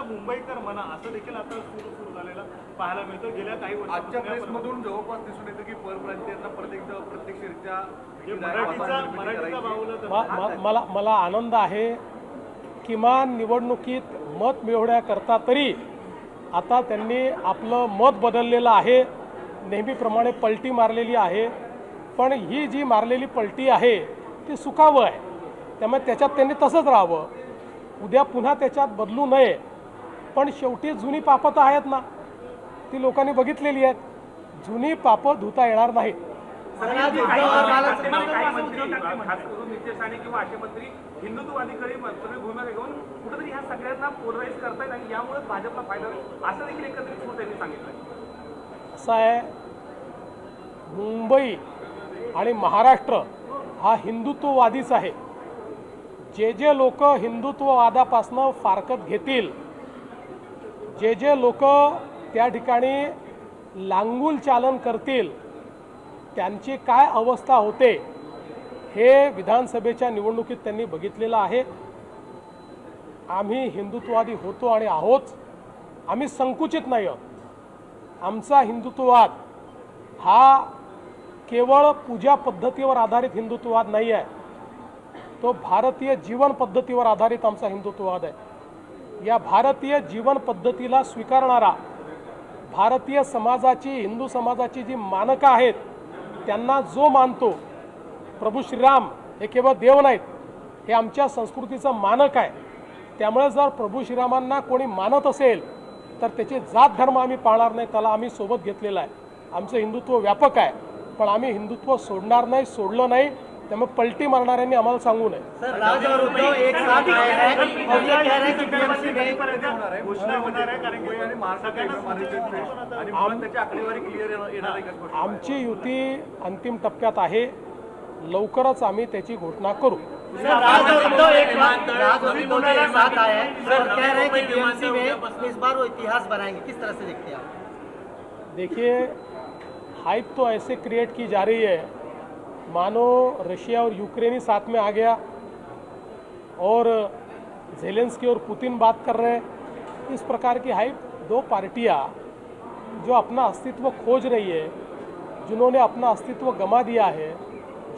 मुंबईकर म्हणा असं देखील आता सुरू झालेलं पाहायला मिळतं. गेल्या काही आजच्या वर्षांपासून प्रेसमधून जवळपास दिसून येतं की परप्रांतीयांना प्रत्यक्षरित्या मराठीचा बाहुला मला आनंद आहे. किमान निवडणुकीत मत मिळवण्याकरता तरी आता त्यांनी आपलं मत बदललेलं आहे. नेहमीप्रमाणे पलटी मारलेली आहे, पण ही जी मारलेली पलटी आहे ती सुखावं आहे. त्यामुळे त्याच्यात त्यांनी तसंच राहावं. उद्या पुन्हा त्याच्यात बदलू नये. पण शेवटी जुनी पापं तर आहेत ना, ती लोकांनी बघितलेली आहेत. जुनी पापं धुता येणार नाहीत. किंवा असे मंत्री हिंदुत्ववादीकडे भूमिका घेऊन कुठेतरी ह्या सगळ्यांना पोलराईज करतायत आणि यामुळे भाजपला फायदा होईल असं देखील एकत्रित सूर त्यांनी सांगितलं. असं आहे, मुंबई आणि महाराष्ट्र हा हिंदुत्ववादीच आहे. जे लोक हिंदुत्ववादापासनं फारकत घेतील, जे लोक त्या ठिकाणी लांगुल चालन करतील, त्यांची काय अवस्था होते हे विधानसभेच्या निवडणुकीत त्यांनी बघितलेलं आहे. आम्ही हिंदुत्ववादी होतो आणि आहोत. आम्ही संकुचित नाही आहोत. आमचा हिंदुत्ववाद हा केवळ पूजा पद्धतीवर आधारित हिंदुत्ववाद नाही आहे. तो भारतीय जीवन पद्धतीवर आधारित आमचा हिंदुत्ववाद आहे. या भारतीय जीवन पद्धतीला स्वीकारणारा भारतीय समाजाची, हिंदू समाजाची जी मानकं आहेत त्यांना जो मानतो, प्रभू श्रीराम हे केवळ देव नाहीत, हे आमच्या संस्कृतीचं मानक आहे. त्यामुळे जर प्रभू श्रीरामांना कोणी मानत असेल तर त्याची जात धर्म आम्ही पाळणार नाही, त्याला आम्ही सोबत घेतलेला आहे. आमचं हिंदुत्व व्यापक आहे, पण आम्ही हिंदुत्व सोडणार नाही, सोडलं नाही. त्यामुळे पलटी मारणाऱ्यांनी आम्हाला सांगू नये. आमची युती अंतिम टप्प्यात आहे. लवकरच आम्ही त्याची घोषणा करू. देखिए, हाइप तो ऐसे क्रिएट की जा रही है मानो रशिया और यूक्रेन ही साथ में आ गया और ज़ेलेंस्की और पुतिन बात कर रहे हैं. इस प्रकार की हाइप. दो पार्टियां जो अपना अस्तित्व खोज रही है, जिन्होंने अपना अस्तित्व गंवा दिया है,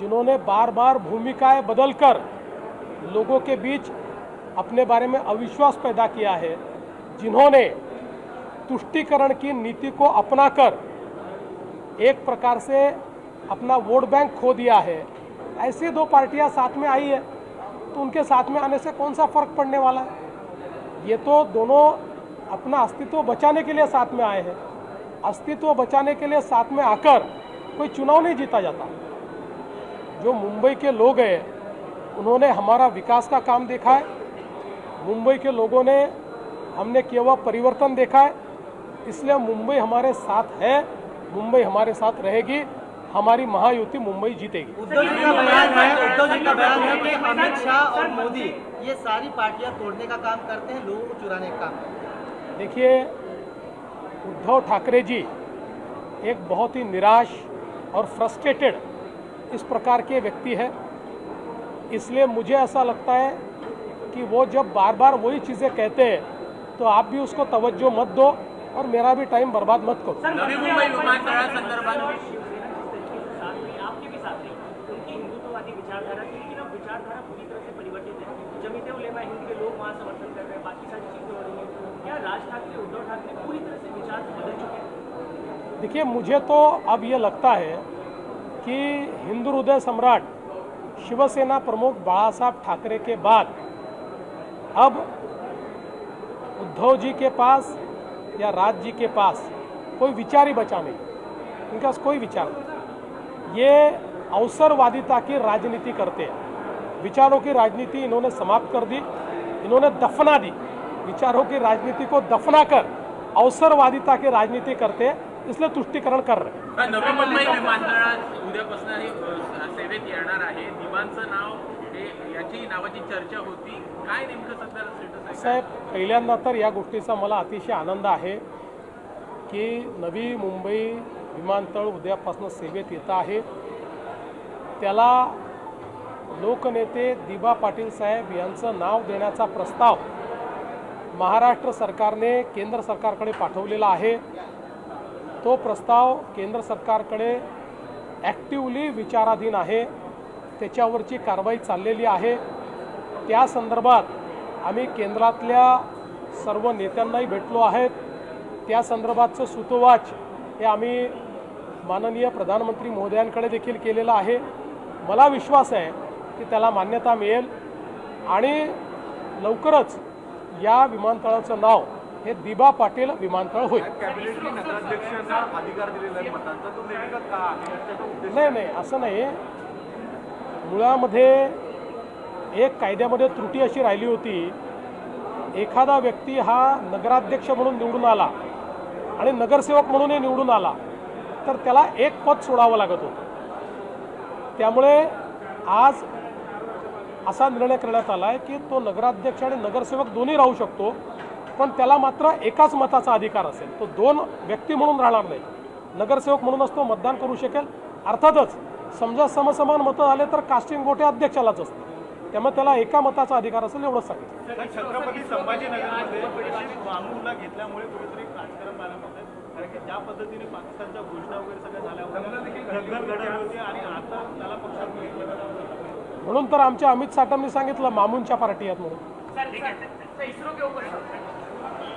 जिन्होंने बार बार भूमिकाएं बदलकर लोगों के बीच अपने बारे में अविश्वास पैदा किया है, जिन्होंने तुष्टीकरण की नीति को अपनाकर एक प्रकार से अपना वोट बैंक खो दिया है, ऐसी दो पार्टियां साथ में आई है. तो उनके साथ में आने से कौन सा फर्क पड़ने वाला है? ये तो दोनों अपना अस्तित्व बचाने के लिए साथ में आए हैं. अस्तित्व बचाने के लिए साथ में आकर कोई चुनाव नहीं जीता जाता. जो मुंबई के लोग हैं उन्होंने हमारा विकास का काम देखा है. मुंबई के लोगों ने हमने किया हुआ परिवर्तन देखा है. इसलिए मुंबई हमारे साथ है, मुंबई हमारे साथ रहेगी. हमारी महायुति मुंबई जीतेगी. उद्धव जी का बयान है कि अमित शाह और मोदी ये सारी पार्टियां तोड़ने का काम करते हैं, लोगों को चुराने का काम. देखिए, उद्धव ठाकरे जी एक बहुत ही निराश और फ्रस्ट्रेटेड इस प्रकार के व्यक्ति है. इसलिए मुझे ऐसा लगता है कि वो जब बार बार वही चीज़ें कहते हैं तो आप भी उसको तवज्जो मत दो और मेरा भी टाइम बर्बाद मत करो. नवी मुंबई विमानतळासंदर्भात आपके भी साथ नहीं, उनकी हिंदुत्ववादी विचारधारा थी, लेकिन अब विचारधारा पूरी तरह से परिवर्तित है. जमीते उलेमा हिंद के लोग वहाँ समर्थन कर रहे हैं, बाकी सारी चीज़ें हो रही हैं. क्या राज ठाकरे, उद्धव ठाकरे पूरी तरह से विचार बदल चुके हैं? देखिए, मुझे तो अब ये लगता है कि हिंदू हृदय सम्राट शिवसेना प्रमुख बाळासाहेब ठाकरे के बाद अब उद्धव जी के पास या राज जी के पास कोई विचार ही बचा नहीं. इनके पास कोई विचार नहीं. ये अवसरवादिता की राजनीति करते हैं. विचारों की राजनीति इन्होंने समाप्त कर दी, इन्होंने दफना दी. विचारों की राजनीति को दफना कर अवसरवादिता की राजनीति करते हैं, इसलिए तुष्टीकरण कर रहे हैं. नवी मुंबई विमानतळात उद्यापासून सेवेत येणार आहे. दिवाणचं नाव हे याची नावाची चर्चा होती. काय नेमकं सध्या स्टेटस आहे? साहेब, पहिल्यांदा तर या गोष्टीचा मला अतिशय आनंद आहे की नवी मुंबई विमानतळ उद्यापासून सेवेत येत आहे. त्याला लोकनेते दिबा पाटील साहेब यांचं नाव देण्याचा प्रस्ताव महाराष्ट्र सरकारने केंद्र सरकारकडे पाठवलेला आहे. तो प्रस्ताव केंद्र सरकारकडे ॲक्टिवली विचाराधीन आहे. त्याच्यावरची कारवाई चाललेली आहे. त्या संदर्भात आम्ही केंद्रातल्या सर्व नेत्यांनाही भेटलो आहेत. त्या संदर्भातचं सूतोवाच हे आम्ही माननीय प्रधानमंत्री महोदयांकडे देखील केलेलं आहे. मला विश्वास आहे की त्याला मान्यता मिळेल आणि लवकरच या विमानतळाचं नाव हे दिबा पाटील विमानतळ होईल. कॅबिनेटने नगराध्यक्षांना अधिकार दिलेला आहे मतांचा, तो नेमका का आहे त्याचा उद्देश नाही असं नाही. मुळामध्ये एक कायद्यामध्ये त्रुटी अशी राहिली होती, एखादा व्यक्ती हा नगराध्यक्ष म्हणून निवडून आला आणि नगरसेवक म्हणूनही निवडून आला तर त्याला एक पद सोडावं लागत होतं. त्यामुळे आज असा निर्णय करण्यात आला आहे की तो नगराध्यक्ष आणि नगरसेवक दोन्ही राहू शकतो, पण त्याला मात्र एकाच मताचा अधिकार असेल. तो दोन व्यक्ती म्हणून राहणार नाही, नगरसेवक म्हणूनच तो मतदान करू शकेल. अर्थातच समजा समसमान मतं आले तर कास्टिंग वोट हे अध्यक्षालाच असते, त्यामुळे त्याला एका मताचा अधिकार असेल एवढंच सांगितलं. तर छत्रपती संभाजीनगरमध्ये विशेष मामूला घेतल्यामुळे कुठेतरी राजकारण पाहायला मिळतंय. कारण की ज्या पद्धतीने पाकिस्तानच्या घोषणा वगैरे सगळ्या झाल्या होत्या, दंगल घडवली होती आणि आता त्याला पक्षात घेतलं. म्हणून तर आमच्या अमित साटमने सांगितलं मामूंच्या पार्टी आहेत म्हणून. सर, इसरो के ऊपर